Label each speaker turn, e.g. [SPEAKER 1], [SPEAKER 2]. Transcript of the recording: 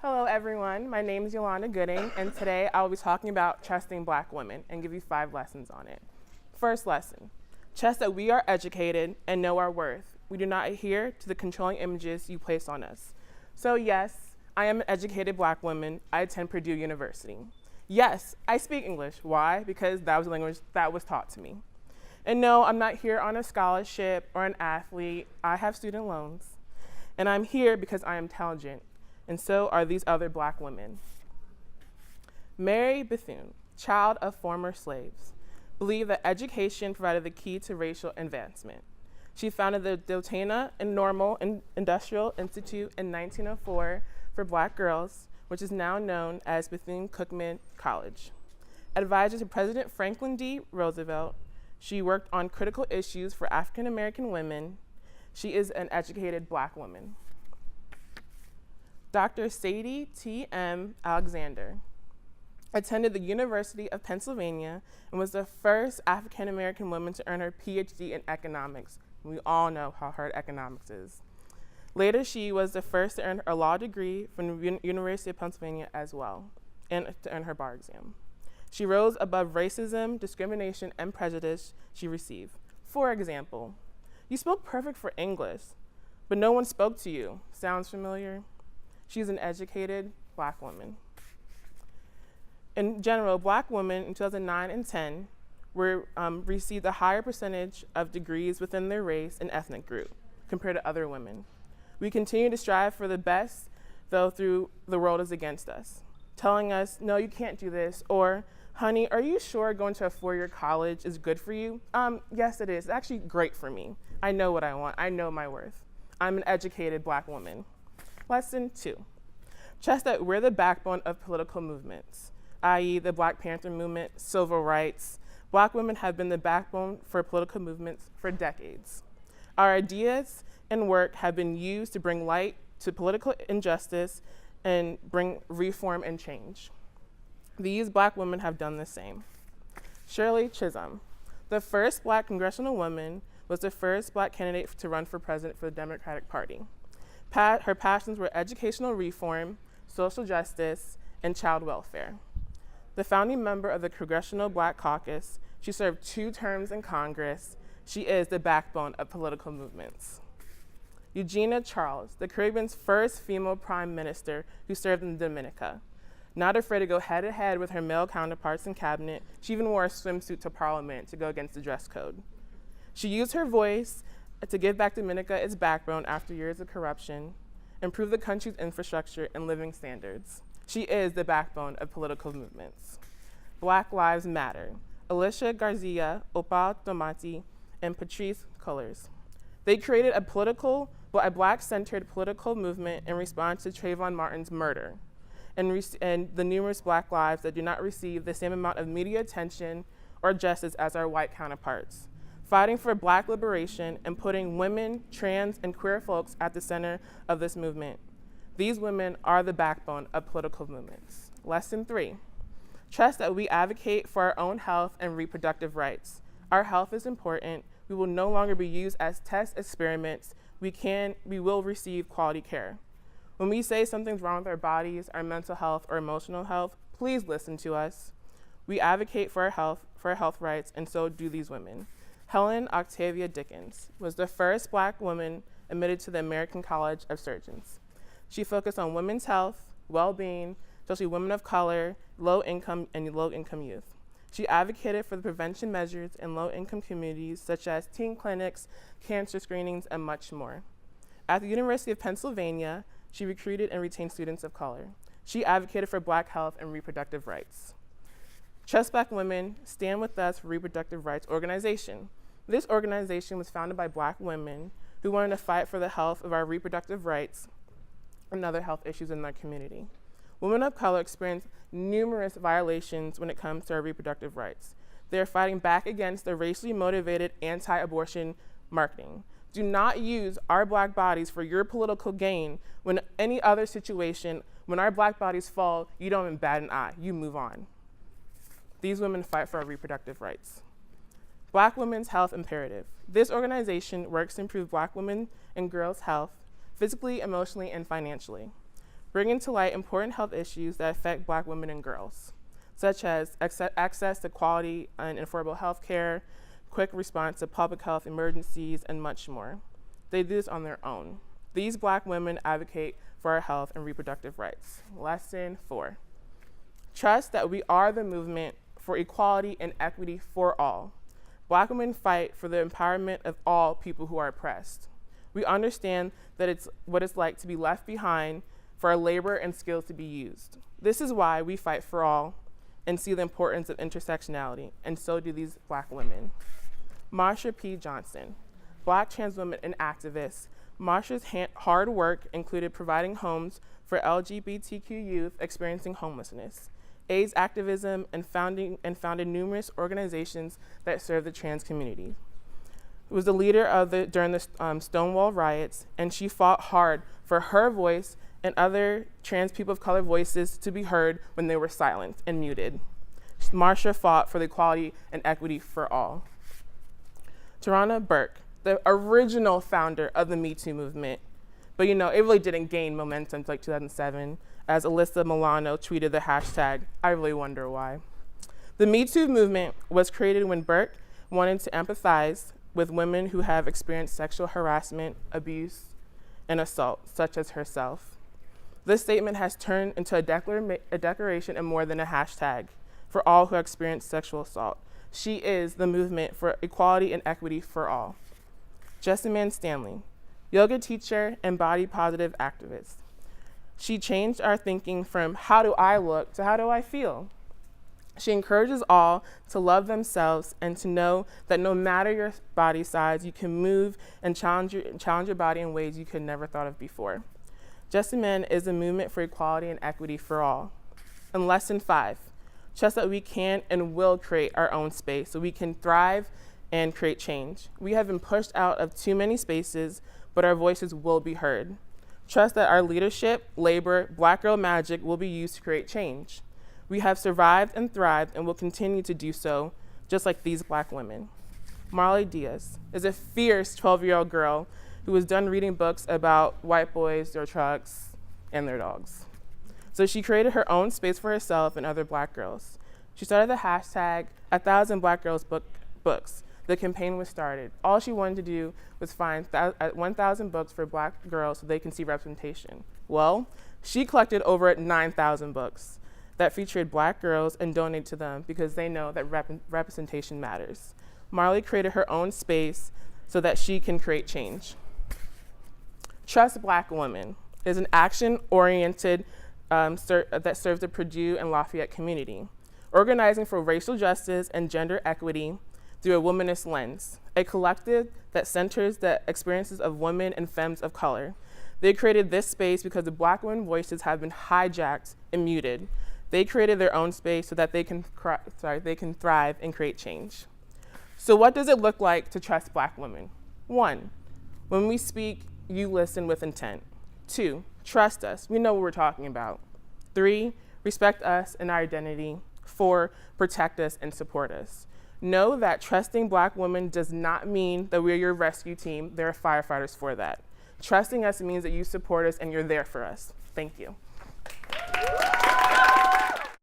[SPEAKER 1] Hello everyone, my name is Yolanda Gooding, and today I will be talking about trusting Black women and give you 5 lessons on it. First lesson, trust that we are educated and know our worth. We do not adhere to the controlling images you place on us. So yes, I am an educated Black woman. I attend Purdue University. Yes, I speak English. Why? Because that was the language that was taught to me. And no, I'm not here on a scholarship or an athlete. I have student loans. And I'm here because I am intelligent, and so are these other Black women. Mary Bethune, child of former slaves, believed that education provided the key to racial advancement. She founded the Dotana and Normal Industrial Institute in 1904 for Black girls, which is now known as Bethune-Cookman College. Advisor to President Franklin D. Roosevelt, she worked on critical issues for African American women. She is an educated Black woman. Dr. Sadie T.M. Alexander attended the University of Pennsylvania and was the first African American woman to earn her PhD in economics. We all know how hard economics is. Later, she was the first to earn a law degree from the University of Pennsylvania as well, and to earn her bar exam. She rose above racism, discrimination, and prejudice she received. For example, you spoke perfect for English, but no one spoke to you. Sounds familiar? She's an educated Black woman. In general, Black women in 2009 and 10 received a higher percentage of degrees within their race and ethnic group compared to other women. We continue to strive for the best, though through the world is against us, telling us, no, you can't do this, or, honey, are you sure going to a 4-year college is good for you? Yes, it is. It's actually great for me. I know what I want. I know my worth. I'm an educated Black woman. Lesson 2, trust that we're the backbone of political movements, i.e. the Black Panther movement, civil rights. Black women have been the backbone for political movements for decades. Our ideas and work have been used to bring light to political injustice and bring reform and change. These Black women have done the same. Shirley Chisholm, the first Black congressional woman, was the first Black candidate to run for president for the Democratic Party. Her passions were educational reform, social justice, and child welfare. The founding member of the Congressional Black Caucus, she served 2 terms in Congress. She is the backbone of political movements. Eugenia Charles, the Caribbean's first female prime minister who served in Dominica. Not afraid to go head-to-head with her male counterparts in cabinet, she even wore a swimsuit to Parliament to go against the dress code. She used her voice to give back Dominica its backbone after years of corruption, improve the country's infrastructure and living standards. She is the backbone of political movements. Black Lives Matter, Alicia Garcia, Opal Tomati, and Patrice Cullors. They created a Black-centered political movement in response to Trayvon Martin's murder and the numerous Black lives that do not receive the same amount of media attention or justice as our white counterparts, fighting for Black liberation and putting women, trans, and queer folks at the center of this movement. These women are the backbone of political movements. Lesson 3, trust that we advocate for our own health and reproductive rights. Our health is important. We will no longer be used as test experiments. We will receive quality care. When we say something's wrong with our bodies, our mental health, or emotional health, please listen to us. We advocate for our health rights, and so do these women. Helen Octavia Dickens was the first Black woman admitted to the American College of Surgeons. She focused on women's health, well-being, especially women of color, low-income, and low-income youth. She advocated for the prevention measures in low-income communities, such as teen clinics, cancer screenings, and much more. At the University of Pennsylvania, she recruited and retained students of color. She advocated for Black health and reproductive rights. Trust Black Women, Stand With Us for Reproductive Rights organization. This organization was founded by Black women who wanted to fight for the health of our reproductive rights and other health issues in their community. Women of color experience numerous violations when it comes to our reproductive rights. They are fighting back against the racially motivated anti-abortion marketing. Do not use our Black bodies for your political gain when any other situation, when our Black bodies fall, you don't even bat an eye, you move on. These women fight for our reproductive rights. Black Women's Health Imperative. This organization works to improve Black women and girls' health, physically, emotionally, and financially. bringing to light important health issues that affect Black women and girls, such as access to quality and affordable health care, quick response to public health emergencies, and much more. They do this on their own. These Black women advocate for our health and reproductive rights. Lesson 4. Trust that we are the movement for equality and equity for all. Black women fight for the empowerment of all people who are oppressed. We understand that it's what it's like to be left behind, for our labor and skills to be used. This is why we fight for all and see the importance of intersectionality, and so do these Black women. Marsha P. Johnson, Black trans woman and activist. Marsha's hard work included providing homes for LGBTQ youth experiencing homelessness, AIDS activism, and founded numerous organizations that serve the trans community. Was the leader during the Stonewall riots, and she fought hard for her voice and other trans people of color voices to be heard when they were silenced and muted. Marsha fought for the equality and equity for all. Tarana Burke, the original founder of the Me Too movement, but it really didn't gain momentum until 2007, as Alyssa Milano tweeted the hashtag, "I really wonder why." The Me Too movement was created when Burke wanted to empathize with women who have experienced sexual harassment, abuse, and assault, such as herself. This statement has turned into a declaration and more than a hashtag for all who experience sexual assault. She is the movement for equality and equity for all. Jessamine Stanley, yoga teacher and body positive activist. She changed our thinking from how do I look to how do I feel. She encourages all to love themselves and to know that no matter your body size, you can move and challenge your body in ways you could never thought of before. Jessamine is a movement for equality and equity for all. And lesson 5, trust that we can and will create our own space so we can thrive and create change. We have been pushed out of too many spaces, but our voices will be heard. Trust that our leadership, labor, Black girl magic will be used to create change. We have survived and thrived and will continue to do so, just like these Black women. Marley Diaz is a fierce 12-year-old girl who was done reading books about white boys, their trucks, and their dogs. So she created her own space for herself and other Black girls. She started the hashtag 1,000 Black Girls Books. The campaign was started. All she wanted to do was find 1,000 books for Black girls so they can see representation. Well, she collected over 9,000 books that featured Black girls and donated to them because they know that representation matters. Marley created her own space so that she can create change. Trust Black Women is an action-oriented that serves the Purdue and Lafayette community, organizing for racial justice and gender equity through a womanist lens, a collective that centers the experiences of women and femmes of color. They created this space because the Black women voices have been hijacked and muted. They created their own space so that they can thrive and create change. So what does it look like to trust Black women? 1, when we speak, you listen with intent. 2, trust us. We know what we're talking about. 3, respect us and our identity. 4, protect us and support us. Know that trusting Black women does not mean that we're your rescue team. There are firefighters for that. Trusting us means that you support us and you're there for us. Thank you.